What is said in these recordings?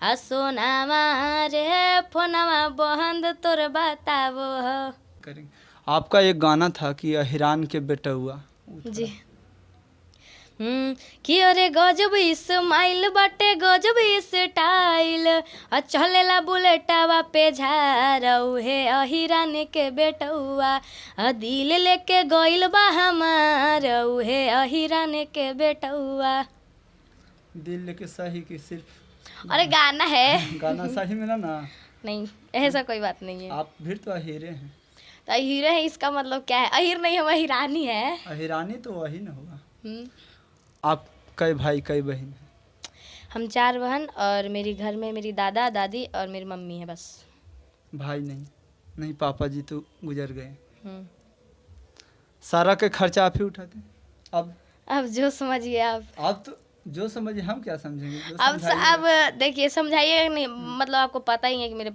आ सोनामा रे फोनमा बंद तोर बताबो। करेंगे। आपका एक गाना था कि अहिरान के बेटा हुआ जी। कि अरे गजब इस्माइल बाटे गजब स्टाइल आ चलेला बुलेटवा पे झारऊ हे अहिरान के बेटुआ आ दिल लेके गइल बा हमार हे अहिरान के बेटुआ। दिल लेके सही की सिर्फ अरे गाना है गाना सही मिला ना। नहीं ऐसा कोई बात नहीं है। आप फिर तो अहीरे हैं। तो अहीरे है इसका मतलब क्या है? अहीर नहीं हम अहिरानी है। अहिरानी तो वही ना होगा। हम्म। आप कई भाई कई बहन हैं? हम 4 बहन और मेरी घर में मेरी दादा दादी और मेरी मम्मी है बस। भाई नहीं? नहीं पापा जी तो गुजर गए। हम्म। सारा के खर्चा आप ही उठाते हैं? अब जो समझिए आप तो जो समझिए, हम क्या समझेंगे? जो अब देखिए समझाइए नहीं, मतलब आपको पता ही है कि मेरे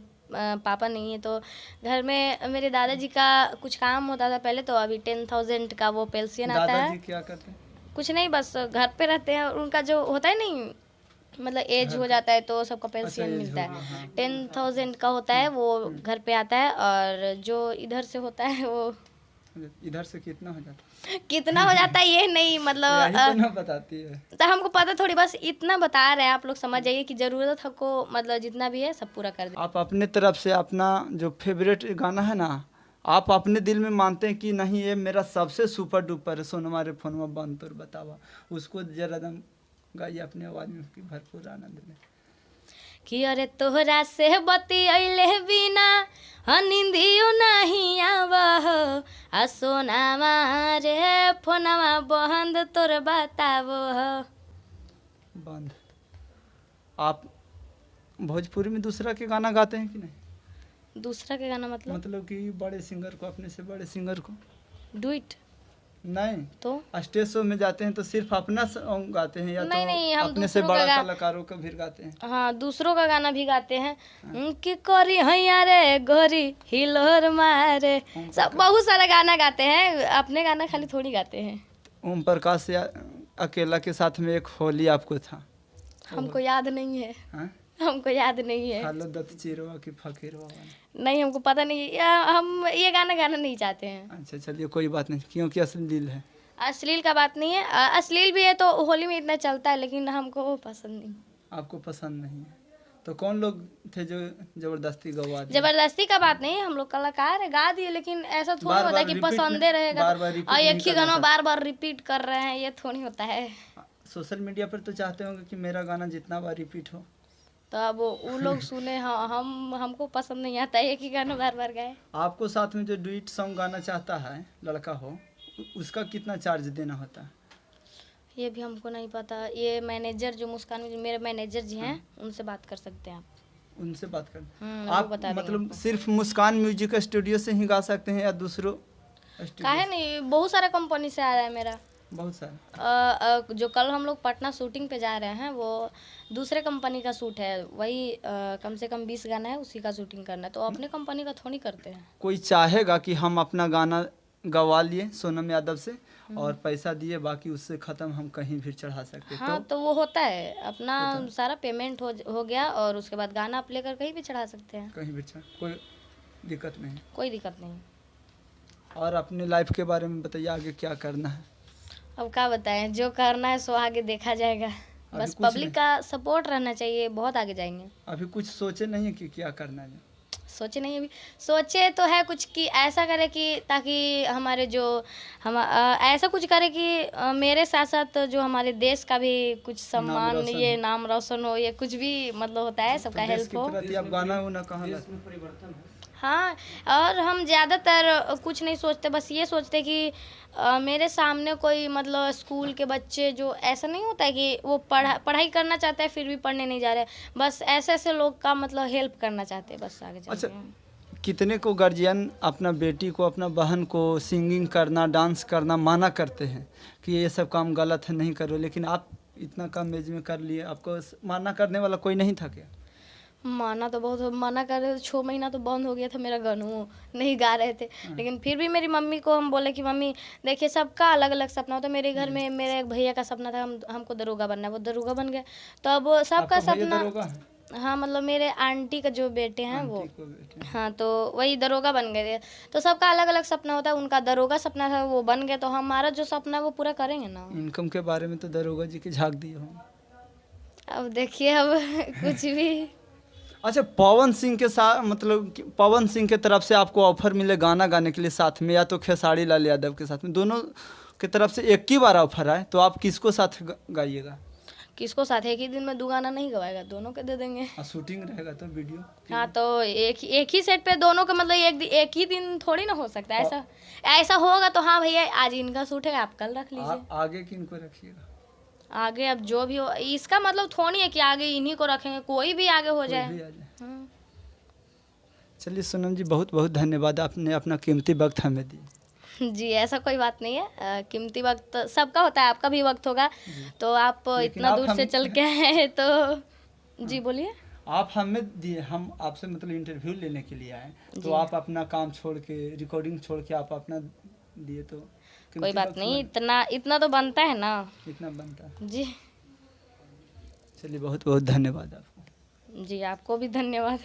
पापा नहीं है तो घर में मेरे दादाजी का कुछ काम होता था पहले, तो अभी 10,000 का वो पेंशन आता है। दादाजी क्या करते हैं? कुछ नहीं, बस घर पे रहते हैं और उनका जो होता है नहीं, मतलब एज हो जाता है तो सबका पेंशन मिलता है। 10,000 का होता है, वो घर पे आता है। और जो इधर से होता है वो इधर से कितना हो जाता है? कितना हो जाता है ये नहीं, मतलब यही तो ना बताती है। तो हमको पता थोड़ी, बस इतना बता रहे हैं, आप लोग समझ जाइए कि जरूरत हमको मतलब जितना भी है सब पूरा कर दे। आप अपने तरफ से अपना जो फेवरेट गाना है ना, आप अपने दिल में मानते हैं कि नहीं ये मेरा सबसे सुपर डुपर है, सोनमा रे फोनमा बंद तोर बतावा, उसको जरा दम गाइए अपनी आवाज में कि भरपूर आनंद में। कि अरे तोहरा से बतियैले बिना निंदियो नहीं आवह आ सोनामा रे फोनमा बंद तोर बताबो। बंद। आप भोजपुरी में दूसरा के गाना गाते हैं कि नहीं? दूसरा के गाना मतलब कि बड़े सिंगर को, अपने से बड़े सिंगर को डुइट नहीं तो स्टेज शो में जाते हैं तो सिर्फ अपना सॉन्ग गाते हैं या नहीं, तो नहीं, हम अपने से बड़ा कलाकारों का भी गाते हैं? हाँ दूसरों का गाना भी गाते हैं। कि करी हैया रे गोरी हिलोर मारे, सब बहुत सारा गाना गाते हैं, अपने गाना खाली थोड़ी गाते हैं। ओम प्रकाश से अकेला के साथ में एक होली आपको था, हमको याद नहीं है। हाँ? हमको याद नहीं है। हालो दत चिरवा की फकीरवा। नहीं हमको पता नहीं, हम ये गाना गाना नहीं चाहते हैं। अच्छा चलिए कोई बात नहीं, क्योंकि अश्लील है। अश्लील का बात नहीं है, अश्लील भी है तो होली में इतना चलता है, लेकिन हमको वो पसंद नहीं। आपको पसंद नहीं है तो कौन लोग थे जो जबरदस्ती गवा दिए? जबरदस्ती का बात नहीं है, हम लोग कलाकार है, गा दिए, लेकिन ऐसा थोड़ी होता है कि पसंदे रहेगा और एक ही गाना बार बार रिपीट कर रहे हैं, ये थोड़ी होता है। सोशल मीडिया पर तो चाहते होंगे कि मेरा गाना जितना बार रिपीट हो तो अब वो लोग सुने। हाँ हमको पसंद नहीं आता एक ही गाना बार बार गाए। आपको साथ में जो डुइट सॉन्ग गाना चाहता है लड़का हो, उसका कितना चार्ज देना होता है? ये भी हमको नहीं पता, ये मैनेजर जो मुस्कान में मेरे मैनेजर जी हैं उनसे बात कर सकते हैं आप। उनसे बात कर। आप बता मतलब सिर्फ मुस्कान म्यूजिक स्टूडियो से ही गा सकते हैं या दूसरों? काहे नहीं, बहुत सारा कंपनी से आ रहा है मेरा, बहुत सारा। जो कल हम लोग पटना शूटिंग पे जा रहे हैं वो दूसरे कंपनी का शूट है, वही कम से कम 20 गाना है, उसी का शूटिंग करना है, तो अपने कंपनी का थोड़ी करते हैं। कोई चाहेगा कि हम अपना गाना गवा लिए सोनम यादव से और पैसा दिए, बाकी उससे ख़त्म हम कहीं भी चढ़ा सकते हैं? हाँ तो वो होता है, अपना सारा पेमेंट हो गया और उसके बाद गाना आप लेकर कहीं भी चढ़ा सकते हैं। कहीं भी कोई दिक्कत नहीं? कोई दिक्कत नहीं। और अपने लाइफ के बारे में बताइए, आगे क्या करना है? अब क्या बताएं, जो करना है सो आगे देखा जाएगा, बस पब्लिक का सपोर्ट रहना चाहिए, बहुत आगे जाएंगे। अभी कुछ सोचे नहीं है कि क्या करना है? सोचे नहीं, अभी सोचे तो है कुछ कि ऐसा करे कि ताकि हमारे जो हम ऐसा कुछ करे कि मेरे साथ साथ जो हमारे देश का भी कुछ सम्मान, ये नाम रोशन हो, ये कुछ भी मतलब होता है, सबका हेल्प हो। आप गाना होना कहाँ हाँ, और हम ज़्यादातर कुछ नहीं सोचते, बस ये सोचते कि मेरे सामने कोई मतलब स्कूल के बच्चे, जो ऐसा नहीं होता है कि वो पढ़ाई करना चाहते हैं फिर भी पढ़ने नहीं जा रहे, बस ऐसे ऐसे लोग का मतलब हेल्प करना चाहते हैं, बस आगे चलते हैं। अच्छा, कितने को गार्जियन अपना बेटी को, अपना बहन को सिंगिंग करना, डांस करना माना करते हैं कि ये सब काम गलत है, नहीं करो, लेकिन आप इतना कम एज में कर लिए, आपको माना करने वाला कोई नहीं था क्या? माना तो बहुत मना कर रहे थे, 6 महीना तो बंद हो गया था मेरा गाना, नहीं गा रहे थे, लेकिन फिर भी मेरी मम्मी को हम बोले कि मम्मी देखिए सबका अलग अलग सपना होता है, मेरे घर में मेरे एक भैया का सपना था हमको दरोगा बनना है, वो दरोगा बन गया, तो अब सबका सपना हाँ मतलब मेरे आंटी का जो बेटे हैं वो, आंटी को बेटे। हाँ तो वही दरोगा बन गए थे। तो सबका अलग अलग सपना होता है, उनका दरोगा सपना था, वो बन गए, तो हमारा जो सपना है वो पूरा करेंगे ना। इनकम के बारे में तो दरोगा जी की झांक दिए हो। अब देखिए अब कुछ भी। अच्छा, पवन सिंह के साथ मतलब पवन सिंह के तरफ से आपको ऑफर मिले गाना गाने के लिए साथ में, या तो खेसारी लाल यादव के साथ में, दोनों की तरफ से एक ही बार ऑफर आए, तो आप किसको साथ गाइएगा? किसको साथ एक ही दिन में 2 गाना नहीं गवाएगा, दोनों के दे देंगे। और शूटिंग रहेगा तो वीडियो। हाँ तो एक ही सेट पे दोनों का मतलब एक ही दिन थोड़ी ना हो सकता है। ऐसा ऐसा होगा तो हाँ भैया आज इनका शूट है, आप कल रख लीजिए। आगे किनको रखिएगा? आगे अब जो भी हो, इसका मतलब थोड़ी है कि आगे इन्हीं को रखेंगे, कोई भी आगे हो कोई जाए। भी आ जाए। हम्म। चलिए सोनम जी, बहुत बहुत धन्यवाद, आपने अपना कीमती वक्त हमें दी। जी ऐसा कोई बात नहीं है, कीमती वक्त सबका होता है, आपका भी वक्त होगा। तो आप लेकिन इतना आप दूर से चल के आए तो जी बोलिए। आप हमें दिए, हम आपसे मतलब इंटरव्यू लेने के लिए आए, तो जी। आप अपना काम छोड़ के, रिकॉर्डिंग छोड़ के आप अपना दिए, तो कोई कीमती बात वक्त नहीं, हुआ। इतना तो बनता है ना। इतना बनता है। जी। चलिए बहुत बहुत धन्यवाद आपको। जी आपको भी धन्यवाद।